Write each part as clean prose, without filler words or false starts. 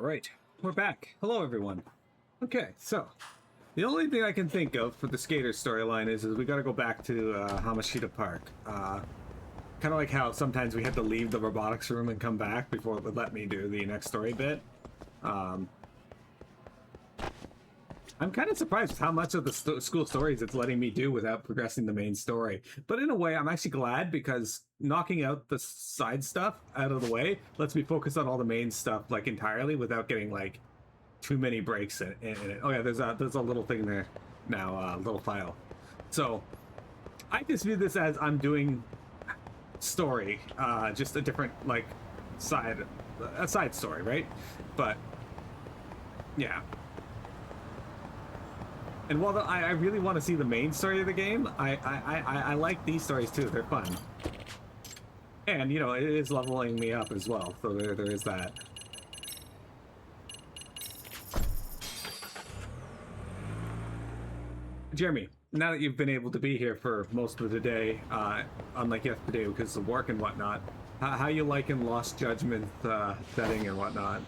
Alright, we're back. Hello everyone. Okay, so the only thing I can think of for the skater storyline is we gotta go back to Hamashita Park. Kind of like how sometimes we had to leave the robotics room and come back before it would let me do the next story bit. I'm kind of surprised with how much of the school stories it's letting me do without progressing the main story. But in a way, I'm actually glad because knocking out the side stuff out of the way lets me focus on all the main stuff like entirely without getting like too many breaks in it. Oh yeah, there's a little thing there now, little file. So I just view this as I'm doing story, just a different like a side story, right? But yeah. And while I really want to see the main story of the game, I like these stories too. They're fun. And, you know, it is leveling me up as well. So there is that. Jeremy, now that you've been able to be here for most of the day, unlike yesterday because of work and whatnot, how you liking Lost Judgment setting and whatnot?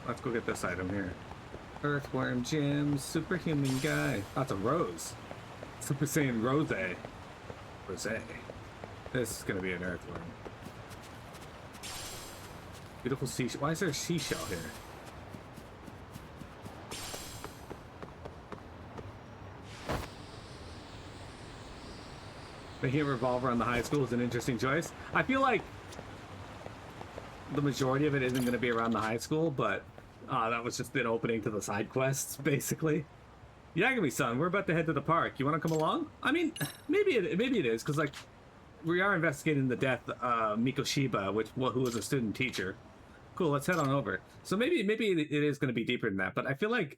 Let's go get this item here. Earthworm gems, superhuman guy. Oh, it's a rose. Super Saiyan Rose. Rose. This is gonna be an earthworm. Beautiful seashell. Why is there a seashell here? Making a revolver on the high school is an interesting choice. I feel like the majority of it isn't going to be around the high school, but that was just an opening to the side quests, basically. Yagami-san, we're about to head to the park. You want to come along? I mean, maybe it is, because like we are investigating the death of Mikoshiba, who was a student teacher. Cool, let's head on over. So maybe it is going to be deeper than that, but I feel like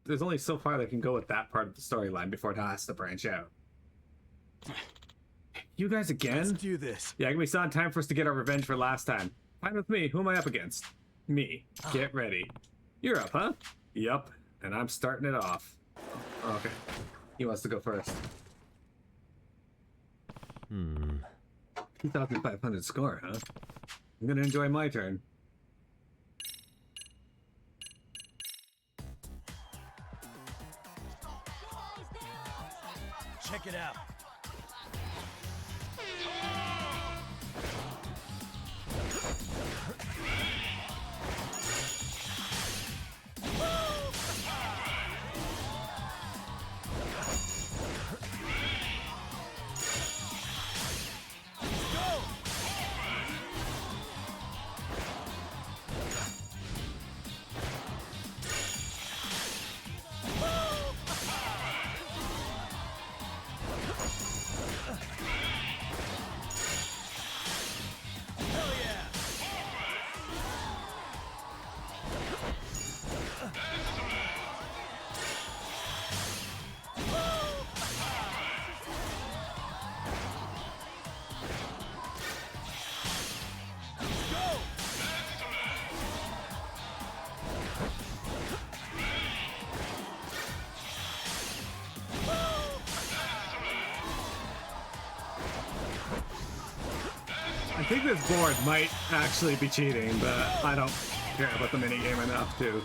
there's only so far they can go with that part of the storyline before it has to branch out. You guys again? Let's do this. Yagami-san, time for us to get our revenge for last time. Fine with me. Who am I up against? Me. Get ready. You're up, huh? Yup. And I'm starting it off. Okay. He wants to go first. 2,500 score, huh? I'm gonna enjoy my turn. Check it out. I think this board might actually be cheating, but I don't care about the minigame enough to.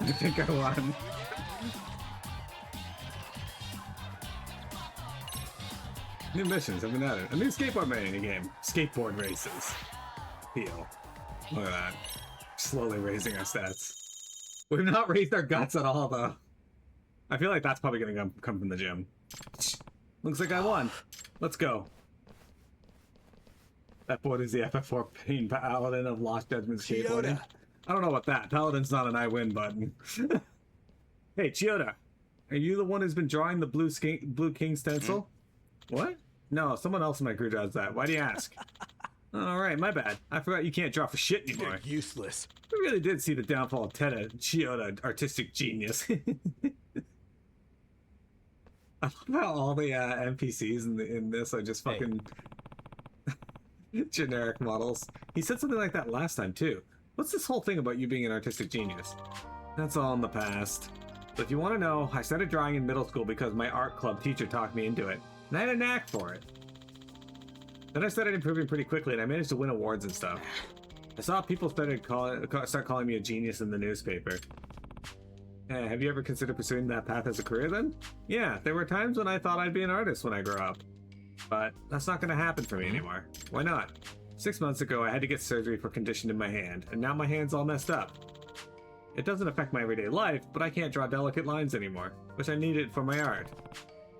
I think I won. New missions have been added. A new skateboard minigame. Skateboard races. Heal. Look at that. Slowly raising our stats. We've not raised our guts at all, though. I feel like that's probably going to come from the gym. Looks like I won. Let's go. That board is the FF4 Pain Paladin of Lost Judgment Skateboarding. I don't know about that. Paladin's not an I win button. Hey, Chiyoda. Are you the one who's been drawing the Blue King stencil? What? No, someone else in my crew does that. Why do you ask? All right, my bad. I forgot you can't draw for shit anymore. You're useless. We really did see the downfall of Teta Chiyoda, artistic genius. I love how all the NPCs in this are just fucking generic models. He said something like that last time too. What's this whole thing about you being an artistic genius? That's all in the past. But if you want to know, I started drawing in middle school because my art club teacher talked me into it, and I had a knack for it. Then I started improving pretty quickly, and I managed to win awards and stuff. I saw people start calling me a genius in the newspaper. Have you ever considered pursuing that path as a career then? Yeah, there were times when I thought I'd be an artist when I grew up. But that's not going to happen for me anymore. Why not? 6 months ago, I had to get surgery for a condition in my hand, and now my hand's all messed up. It doesn't affect my everyday life, but I can't draw delicate lines anymore, which I needed for my art.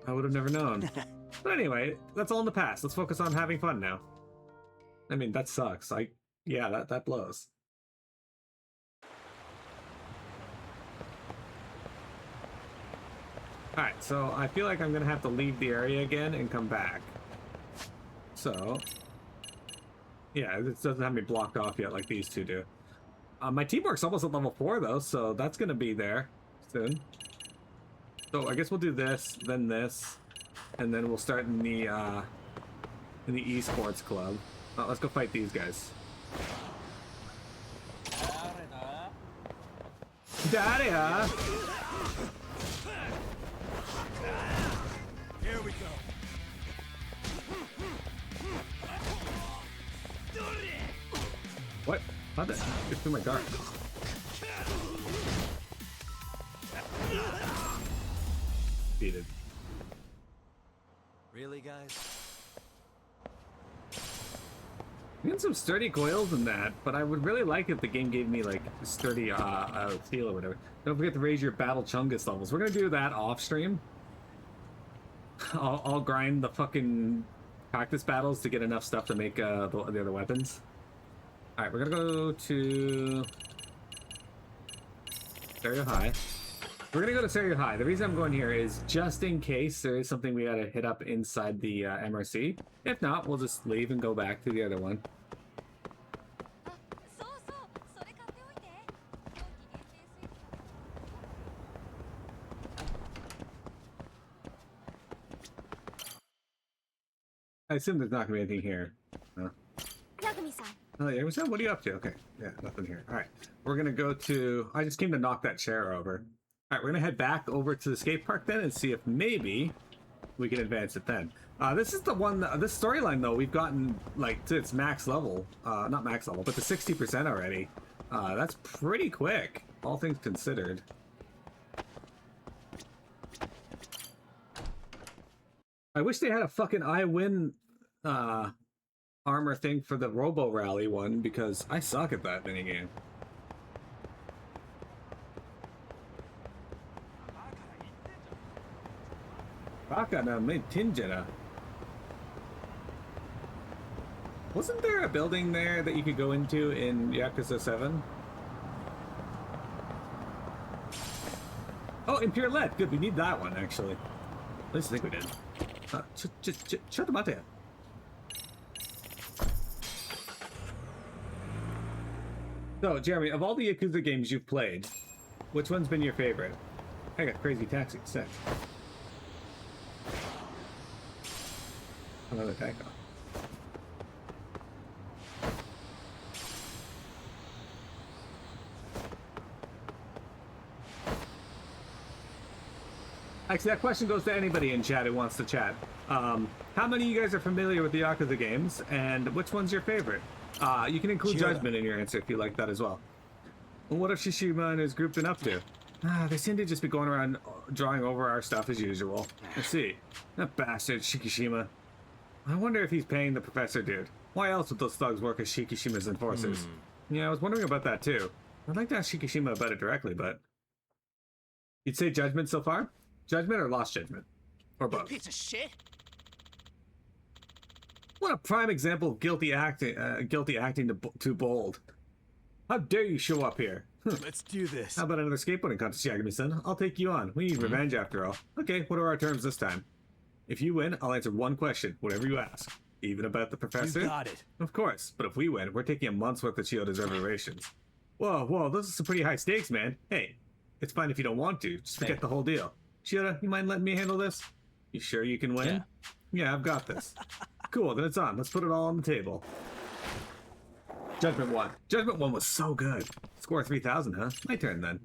I would have never known. But anyway, that's all in the past. Let's focus on having fun now. I mean, that sucks. Yeah, that blows. Alright, so I feel like I'm gonna have to leave the area again and come back. So, yeah, this doesn't have me blocked off yet like these two do. My teamwork's almost at level 4 though, so that's gonna be there soon. So I guess we'll do this, and then we'll start in the esports club. Let's go fight these guys. Daria! Here we go. What? How'd that get through my guard? Defeated. Really, guys? We had some sturdy coils in that, but I would really like if the game gave me like sturdy steel or whatever. Don't forget to raise your battle chungus levels. We're gonna do that off stream. I'll grind the fucking practice battles to get enough stuff to make the other weapons. All right, we're gonna go to Stereo High. We're gonna go to Stereo High. The reason I'm going here is just in case there is something we gotta hit up inside the MRC. If not, we'll just leave and go back to the other one. I assume there's not gonna be anything here. Oh yeah, what are you up to? Okay, yeah, nothing here. All right, we're gonna go to. I just came to knock that chair over. All right, we're gonna head back over to the skate park then and see if maybe we can advance it then. This is the one. This storyline though, we've gotten like to its max level. Not max level, but to 60% already. That's pretty quick, all things considered. I wish they had a fucking I win armor thing for the Robo Rally one, because I suck at that minigame. Baka na may tinjara. Wasn't there a building there that you could go into in Yakuza 7? Oh, in Pure Lead. Good, we need that one, actually. At least I think we did. Shut them out there. So, Jeremy, of all the Yakuza games you've played, which one's been your favorite? I got Crazy Taxi, sick. Another takeoff. Actually, that question goes to anybody in chat who wants to chat. How many of you guys are familiar with the Yakuza games, and which one's your favorite? You can include Judgment in your answer if you like that as well. Well, what have Shishima and his group been up to? They seem to just be going around drawing over our stuff as usual. Let's see. That bastard Shikishima. I wonder if he's paying the professor dude. Why else would those thugs work as Shikishima's enforcers? Yeah, I was wondering about that too. I'd like to ask Shikishima about it directly, but... You'd say Judgment so far? Judgment or Lost Judgment? Or both? Piece of shit. What a prime example of guilty acting too bold. How dare you show up here? Let's do this. How about another skateboarding contest, Yagami-san? I'll take you on. We need revenge after all. Okay, what are our terms this time? If you win, I'll answer one question, whatever you ask. Even about the professor? You got it. Of course, but if we win, we're taking a month's worth of Chioda's reservations. Whoa, those are some pretty high stakes, man. Hey, it's fine if you don't want to. Just forget the whole deal. Chioda, you mind letting me handle this? You sure you can win? Yeah, I've got this. Cool, then it's on. Let's put it all on the table. Judgment 1. Judgment 1 was so good. Score 3,000, huh? My turn then.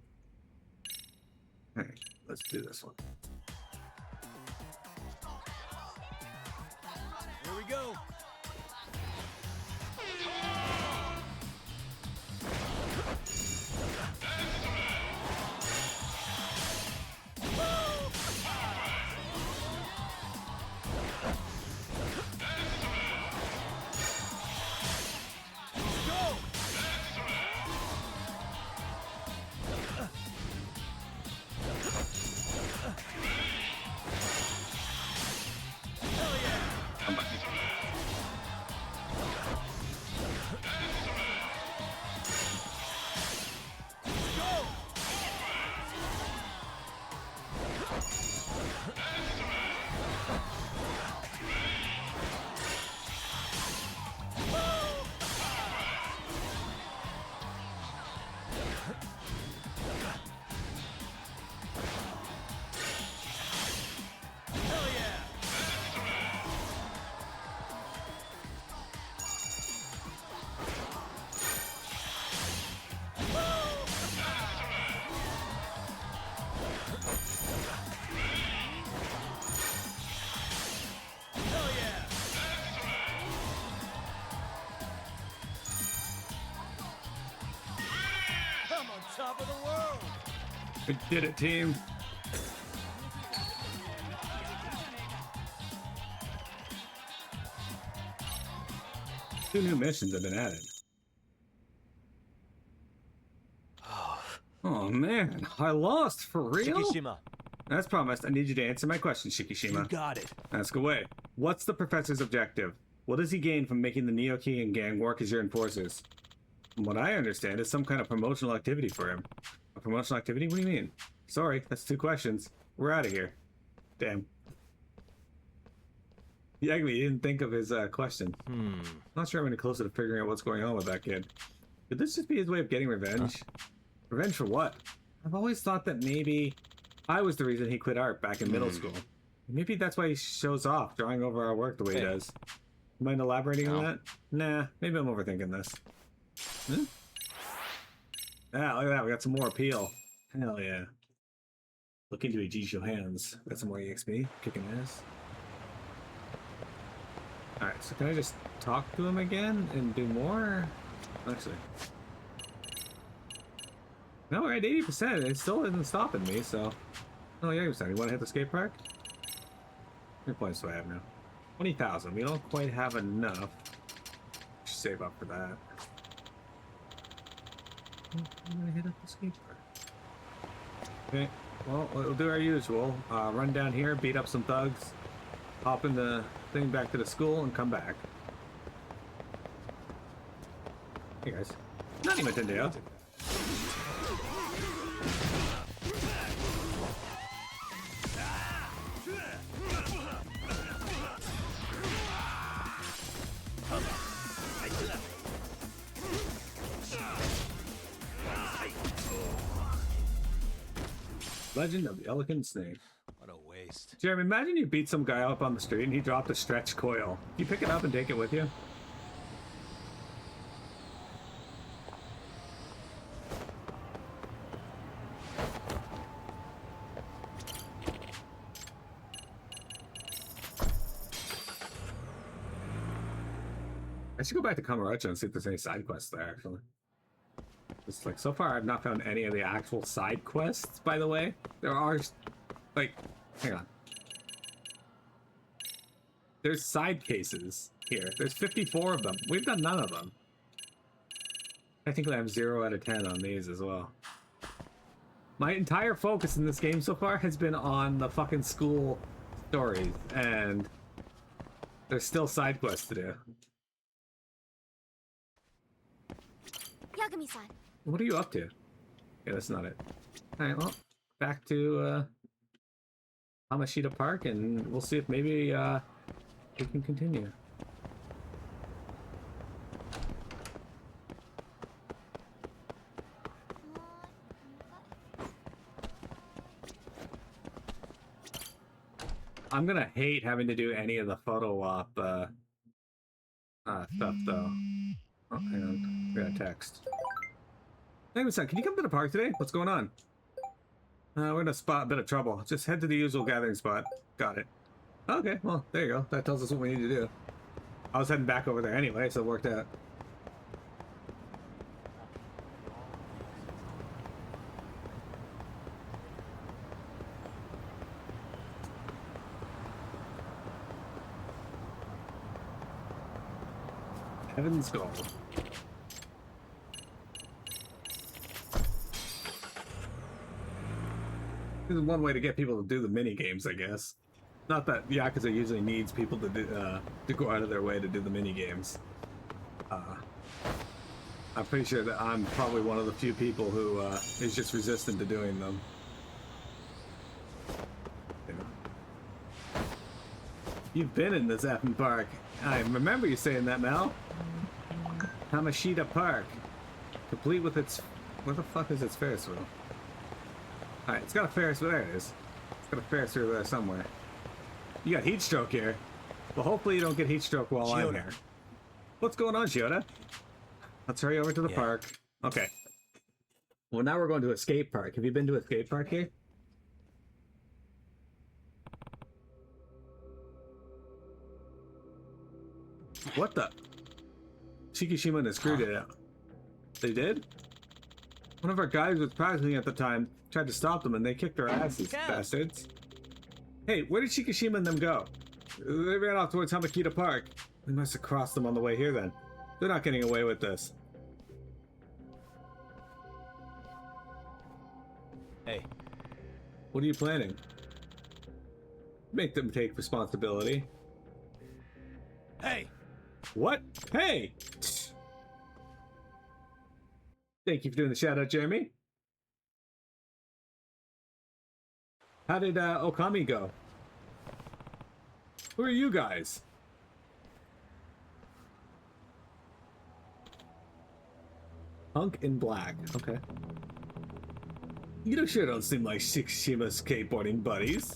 Alright, let's do this one. Here we go. Top of the world. We did it, team. Two new missions have been added. Oh man, I lost for real? Shikishima. As promised, I need you to answer my question, Shikishima. You got it. Ask away. What's the professor's objective? What does he gain from making the Neo-King gang work as your enforcers? From what I understand, it's some kind of promotional activity for him. A promotional activity? What do you mean? Sorry, that's 2 questions. We're out of here. Damn. Yagami didn't think of his question. Not sure I'm any closer to figuring out what's going on with that kid. Could this just be his way of getting revenge? Revenge for what? I've always thought that maybe I was the reason he quit art back in middle school. Maybe that's why he shows off, drawing over our work the way he does. Mind elaborating on that? Nah, maybe I'm overthinking this. Ah, look at that. We got some more appeal. Hell yeah. Look into Ejijo hands. Got some more EXP. Kicking ass. Alright, so can I just talk to him again and do more? Actually. No, we're at 80%. It still isn't stopping me, so. Oh, yeah, you want to hit the skate park? How many points do I have now? 20,000. We don't quite have enough. Should save up for that. I'm gonna hit up the skate park. Okay, well, we'll do our usual. Run down here, beat up some thugs, hop in the thing back to the school, and come back. Hey guys. Not even Tendeo. Legend of the Elegant Snake. What a waste. Jeremy, imagine you beat some guy up on the street and he dropped a stretch coil. You pick it up and take it with you? I should go back to Kamurocho and see if there's any side quests there, actually. It's like, so far I've not found any of the actual side quests, by the way. There are, like, hang on. There's side cases here. There's 54 of them. We've done none of them. Technically I'm 0 out of 10 on these as well. My entire focus in this game so far has been on the fucking school stories, and there's still side quests to do. Yagami-san. What are you up to? Yeah, that's not it. Alright, well, back to Hamashita Park, and we'll see if maybe we can continue. I'm gonna hate having to do any of the photo op stuff though. Oh, hang on. We got a text. Hey, son, can you come to the park today? What's going on? We're in a bit of trouble. Just head to the usual gathering spot. Got it. Okay, well, there you go. That tells us what we need to do. I was heading back over there anyway, so it worked out. Heaven's Gold. This is one way to get people to do the mini games, I guess. Not that Yakuza usually needs people to do, to go out of their way to do the mini games. I'm pretty sure that I'm probably one of the few people who is just resistant to doing them. You've been in this effing park. I remember you saying that, Mel. Hamashita Park, complete with its... Where the fuck is its Ferris wheel? Alright, it's got a Ferris wheel. There it is. It's got a Ferris wheel there somewhere. You got heat stroke here. Well, hopefully you don't get heat stroke while I'm here. What's going on, Shioda? Let's hurry over to the park. Okay. Well, now we're going to a skate park. Have you been to a skate park here? What the? Shikishima and his crew did it. They did? One of our guys was practicing at the time, tried to stop them, and they kicked their asses, bastards. Hey, where did Shikishima and them go? They ran off towards Hamakita Park. We must have crossed them on the way here then. They're not getting away with this. Hey. What are you planning? Make them take responsibility. Hey! What? Hey! Thank you for doing the shout out, Jeremy. How did Okami go? Who are you guys? Punk in black. Okay. You sure don't seem like Shikishima skateboarding buddies.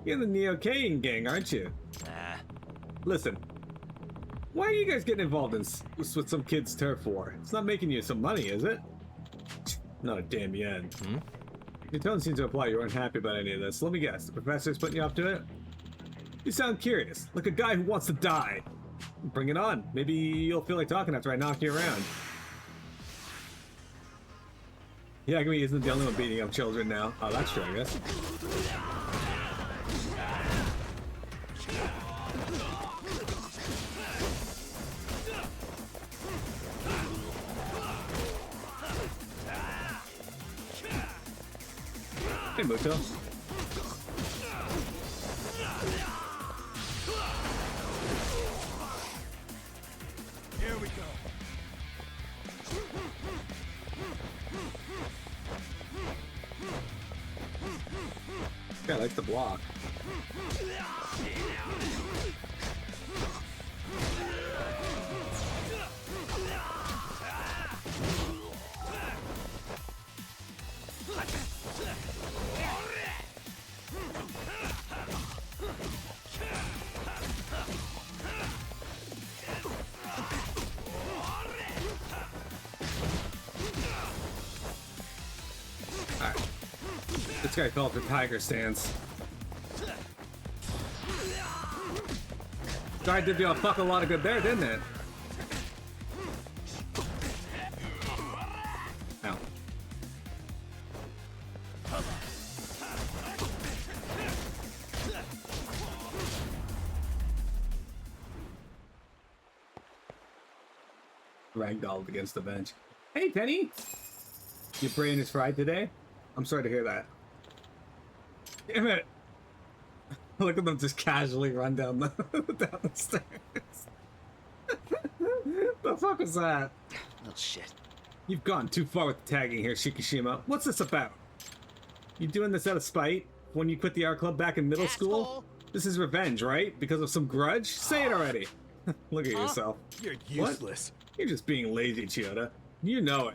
You're the Neo-Kane gang, aren't you? Nah. Listen. Why are you guys getting involved in with some kid's turf war? It's not making you some money, is it? Not a damn yen. Your tone seems to imply you're unhappy about any of this. Let me guess, the professor's putting you up to it? You sound curious, like a guy who wants to die. Bring it on. Maybe you'll feel like talking after I knock you around. Yagami isn't the only one beating up children now. Oh, that's true, I guess. Hey, Muto. Here we go. Yeah, I like the block. Alright. This guy fell for tiger stance. Guy did you a fucking lot of good there, didn't it? Ow. Ragdolled against the bench. Hey, Penny! Your brain is fried today? I'm sorry to hear that. Damn it! Look at them just casually run down the down the stairs. The fuck was that? Little shit. You've gone too far with the tagging here, Shikishima. What's this about? You doing this out of spite? when you quit the art club back in middle school? Asshole. This is revenge, right? Because of some grudge? Say it already. Look at yourself. You're What? useless. You're just being lazy, Chiyoda. You know it.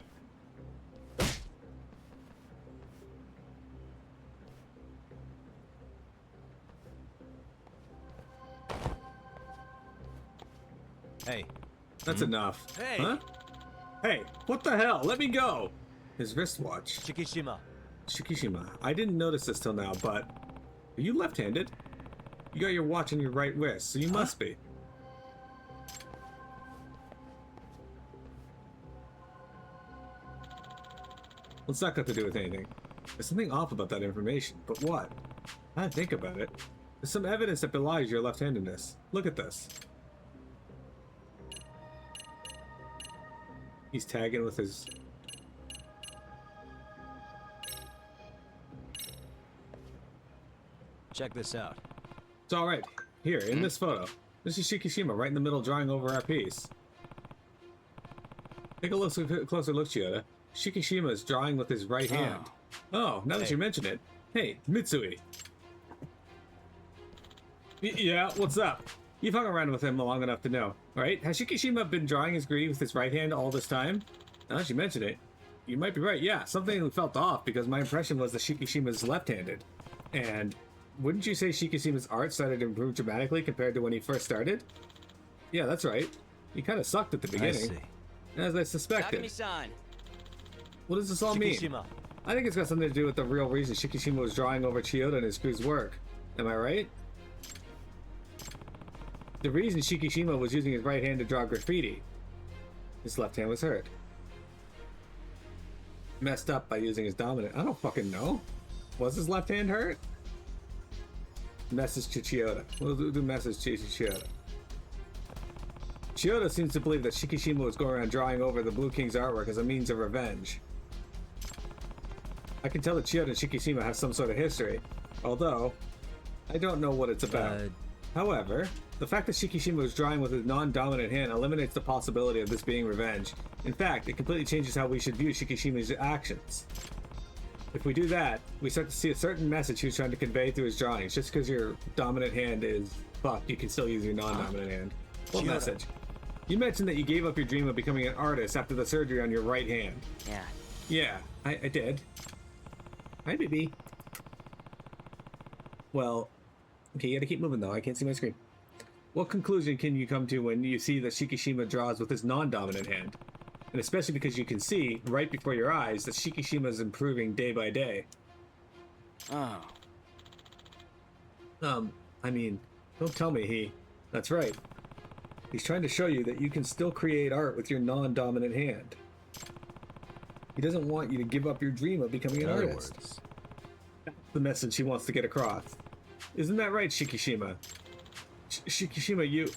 Hey. That's enough. Hey. Huh? Hey, what the hell? Let me go! His wristwatch. Shikishima. Shikishima. I didn't notice this till now, but... Are you left-handed? You got your watch on your right wrist, so you must be. What's that got to do with anything? There's something off about that information, but what? I didn't think about it. There's some evidence that belies your left-handedness. Look at this. He's tagging with his... Check this out. It's alright. Here, in this photo. This is Shikishima right in the middle drawing over our piece. Take a closer look, Chiyoda. Shikishima is drawing with his right hand. Oh, now that Hey. you mention it. Hey, Mitsui. Yeah, what's up? You've hung around with him long enough to know, right? Has Shikishima been drawing his greeting with his right hand all this time? Now that you mention it, you might be right. Yeah, something felt off because my impression was that Shikishima's left-handed. And wouldn't you say Shikishima's art started to improve dramatically compared to when he first started? Yeah, that's right. He kind of sucked at the I beginning, see. as I suspected. Takami-san. What does this all mean? Shikishima. I think it's got something to do with the real reason Shikishima was drawing over Chiyoda and his crew's work. Am I right? The reason Shikishima was using his right hand to draw graffiti. His left hand was hurt. Messed up by using his dominant. I don't fucking know. Was his left hand hurt? Message to Chiyoda. We'll do message to Chiyoda. Chiyoda seems to believe that Shikishima was going around drawing over the Blue King's artwork as a means of revenge. I can tell that Chiyoda and Shikishima have some sort of history, although I don't know what it's about. However, the fact that Shikishima was drawing with his non-dominant hand eliminates the possibility of this being revenge. In fact, it completely changes how we should view Shikishima's actions. If we do that, we start to see a certain message he was trying to convey through his drawings. Just because your dominant hand is fucked, you can still use your non-dominant hand. What Chiyoda. message? You mentioned that you gave up your dream of becoming an artist after the surgery on your right hand. Yeah. Yeah, I did. Hi, baby. Well, okay, you gotta keep moving though. I can't see my screen. What conclusion can you come to when you see that Shikishima draws with his non-dominant hand? And especially because you can see, right before your eyes, that Shikishima is improving day by day. Oh. I mean, don't tell me he... That's right. He's trying to show you that you can still create art with your non-dominant hand. He doesn't want you to give up your dream of becoming an In other artist. words, That's the message he wants to get across. Isn't that right, Shikishima? Shikishima, you...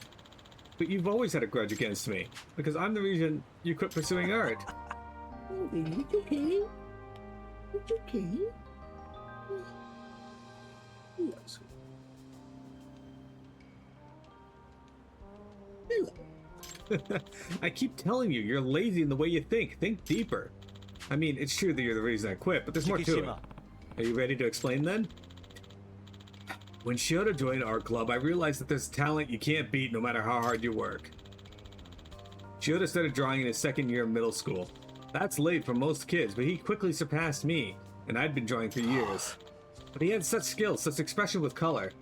But you've always had a grudge against me, because I'm the reason you quit pursuing art. Oh, baby, it's okay. It's okay. Yes. Hello. I keep telling you, you're lazy in the way you think. Think deeper. I mean, it's true that you're the reason I quit, but there's more to it. Shikishima. Are you ready to explain then? When Shiota joined Art Club, I realized that there's talent you can't beat no matter how hard you work. Shiota started drawing in his second year of middle school. That's late for most kids, but he quickly surpassed me, and I'd been drawing for years. But he had such skill, such expression with color.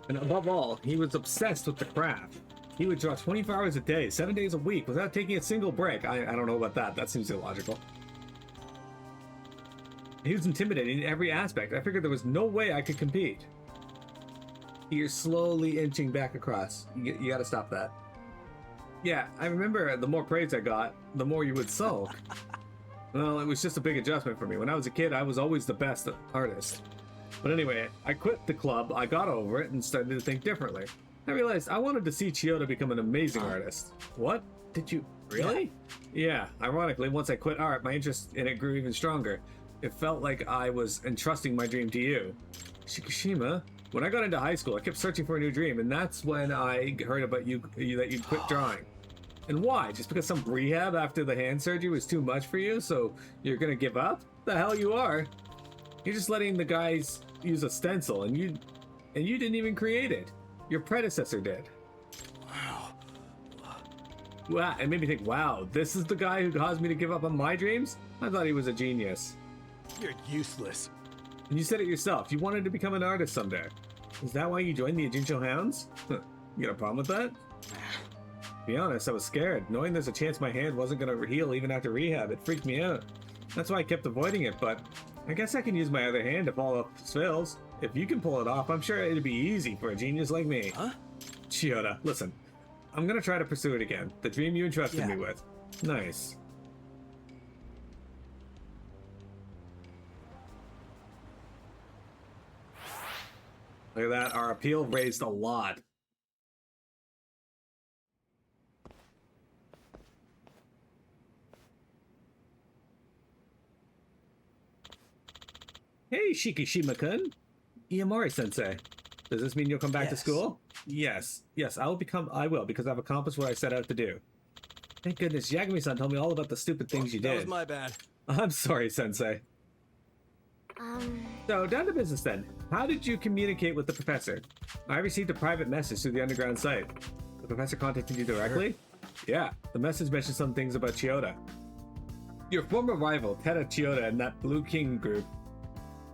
And above all, he was obsessed with the craft. He would draw 24 hours a day, 7 days a week, without taking a single break. I don't know about that. That seems illogical. He was intimidating in every aspect. I figured there was no way I could compete. You're slowly inching back across. You gotta stop that. Yeah, I remember the more praise I got, the more you would sulk. Well, it was just a big adjustment for me. When I was a kid, I was always the best artist. But anyway, I quit the club, I got over it, and started to think differently. I realized I wanted to see Chiyoda become an amazing artist. What? Did you really? Yeah, ironically, once I quit art, my interest in it grew even stronger. It felt like I was entrusting my dream to you. Shikishima, when I got into high school, I kept searching for a new dream, and that's when I heard about you that you'd quit drawing. And why? Just because some rehab after the hand surgery was too much for you, so you're gonna give up? The hell you are. You're just letting the guys use a stencil, and you didn't even create it. Your predecessor did. Wow. Wow, it made me think, wow, this is the guy who caused me to give up on my dreams? I thought he was a genius. You're useless. And you said it yourself, you wanted to become an artist someday. Is that why you joined the Ejincho Hounds? You got a problem with that? To be honest, I was scared. Knowing there's a chance my hand wasn't going to heal even after rehab, it freaked me out. That's why I kept avoiding it, but I guess I can use my other hand if all else fails. If you can pull it off, I'm sure it'd be easy for a genius like me. Huh? Chiyoda, listen. I'm gonna try to pursue it again. The dream you entrusted me with. Nice. Look at that, our appeal raised a lot. Hey, Shikishima-kun. Iamori-sensei. Does this mean you'll come back to Yes. school? Yes. Yes, I will, because I've accomplished what I set out to do. Thank goodness, Yagami-san told me all about the stupid things you That did. was my bad. I'm sorry, Sensei. So, down to business then. How did you communicate with the professor? I received a private message through the underground site. The professor contacted you directly? Yeah, the message mentioned some things about Chiyoda. Your former rival, Teda Chiyoda, and that Blue King group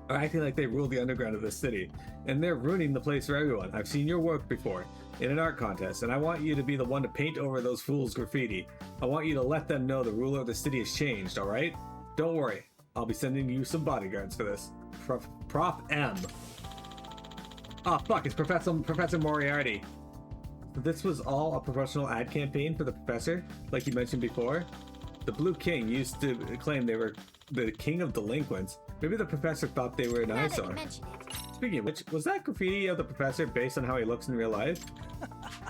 are acting like they rule the underground of the city, and they're ruining the place for everyone. I've seen your work before, in an art contest, and I want you to be the one to paint over those fools' graffiti. I want you to let them know the ruler of the city has changed, alright? Don't worry, I'll be sending you some bodyguards for this. Prof M. Oh fuck, it's Professor Moriarty. This was all a professional ad campaign for the professor, like you mentioned before. The Blue King used to claim they were the king of delinquents. Maybe the professor thought they were an eyesore. Speaking of which, was that graffiti of the professor based on how he looks in real life?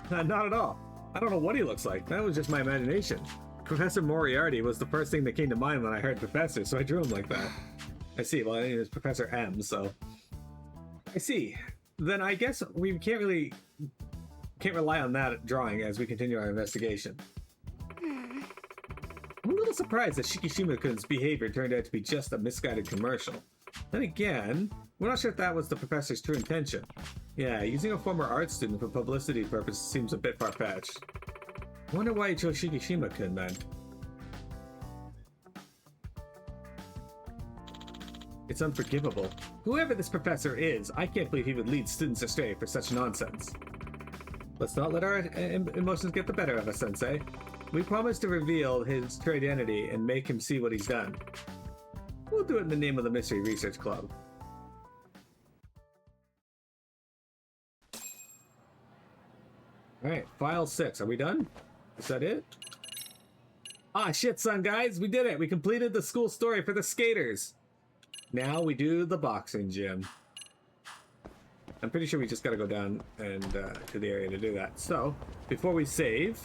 Not at all. I don't know what he looks like. That was just my imagination. Professor Moriarty was the first thing that came to mind when I heard professor, so I drew him like that. I see. Well, it was Professor M, so I see. Then I guess we can't rely on that drawing as we continue our investigation. I'm a little surprised that Shikishima-kun's behavior turned out to be just a misguided commercial. Then again, we're not sure if that was the professor's true intention. Yeah, using a former art student for publicity purposes seems a bit far-fetched. I wonder why he chose Shikishima-kun then. It's unforgivable. Whoever this professor is, I can't believe he would lead students astray for such nonsense. Let's not let our emotions get the better of us, Sensei. We promised to reveal his true identity and make him see what he's done. We'll do it in the name of the Mystery Research Club. Alright, file 6. Are we done? Is that it? Ah, shit, son, guys! We did it! We completed the school story for the skaters! Now we do the boxing gym. I'm pretty sure we just gotta go down and to the area to do that. So, before we save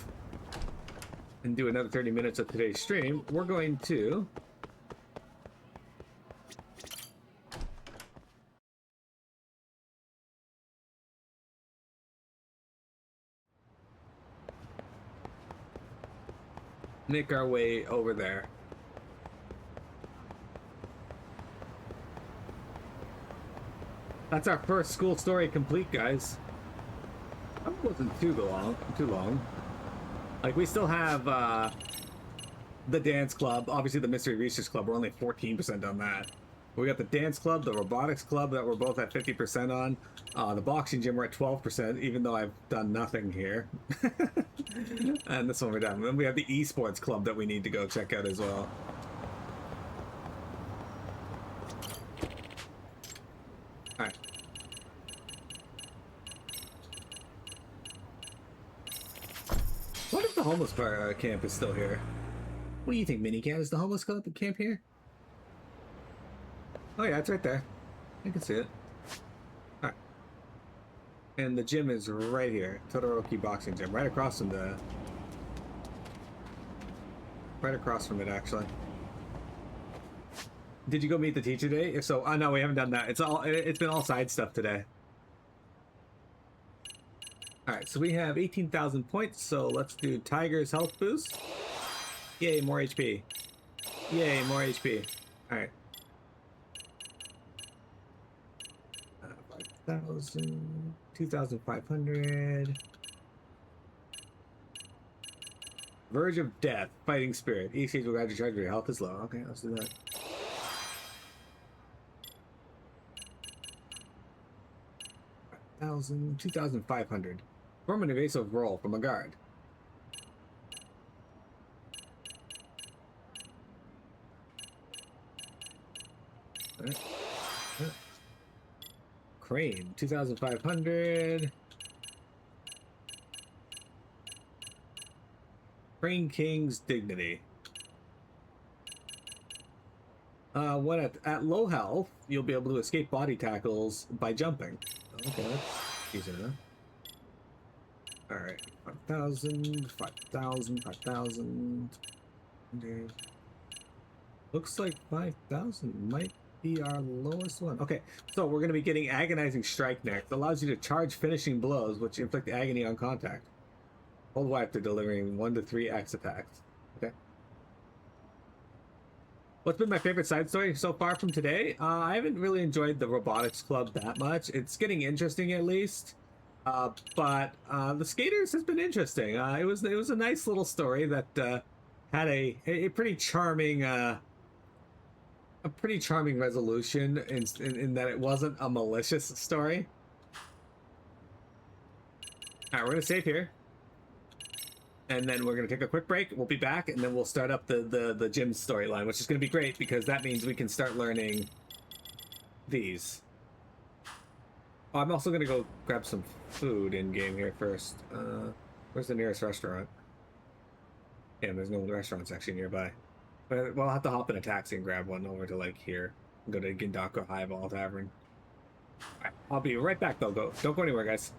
and do another 30 minutes of today's stream, we're going to make our way over there. That's our first school story complete, guys. That wasn't too long. Like, we still have the dance club, obviously the Mystery Research Club. We're only 14% on that. We got the dance club, the robotics club that we're both at 50% on. The boxing gym, we're at 12%, even though I've done nothing here. And this one we're done. Then we have the esports club that we need to go check out as well. Alright. What if the homeless camp is still here? What do you think, Minicat? Is the homeless club camp here? Oh yeah, it's right there. I can see it. Alright. And the gym is right here. Todoroki Boxing Gym. Right across from the... Right across from it, actually. Did you go meet the teacher today? If so, oh no, we haven't done that. It's been all side stuff today. Alright, so we have 18,000 points, so let's do Tiger's health boost. Yay, more HP. Yay, more HP. Alright. 5,000, 2,500. Verge of Death, Fighting Spirit. Each stage will guide your charge, but your health is low. Okay, let's do that. $1,000, 2,500. Perform an evasive roll from a guard. Alright. Crane, 2,500. Crane King's Dignity. When at low health, you'll be able to escape body tackles by jumping. Okay, that's easy enough. Alright, 5,000, 5,000, 5,000. Looks like 5,000 might be our lowest one. Okay, so we're going to be getting Agonizing Strike next. Allows you to charge finishing blows, which inflict agony on contact. Hold Y after delivering 1 to 3 axe attacks. Okay. What's been my favorite side story so far from today? I haven't really enjoyed the Robotics Club that much. It's getting interesting at least. But the Skaters has been interesting. It was a nice little story that had a pretty charming resolution in that it wasn't a malicious story. All right, we're gonna save here, and then we're gonna take a quick break. We'll be back, and then we'll start up the gym storyline, which is gonna be great because that means we can start learning these. Oh, I'm also gonna go grab some food in game here first. Where's the nearest restaurant? Damn, there's no restaurants actually nearby. But we'll have to hop in a taxi and grab one over to like here. Go to Gindako Highball Tavern. All right, I'll be right back though. Don't go anywhere, guys.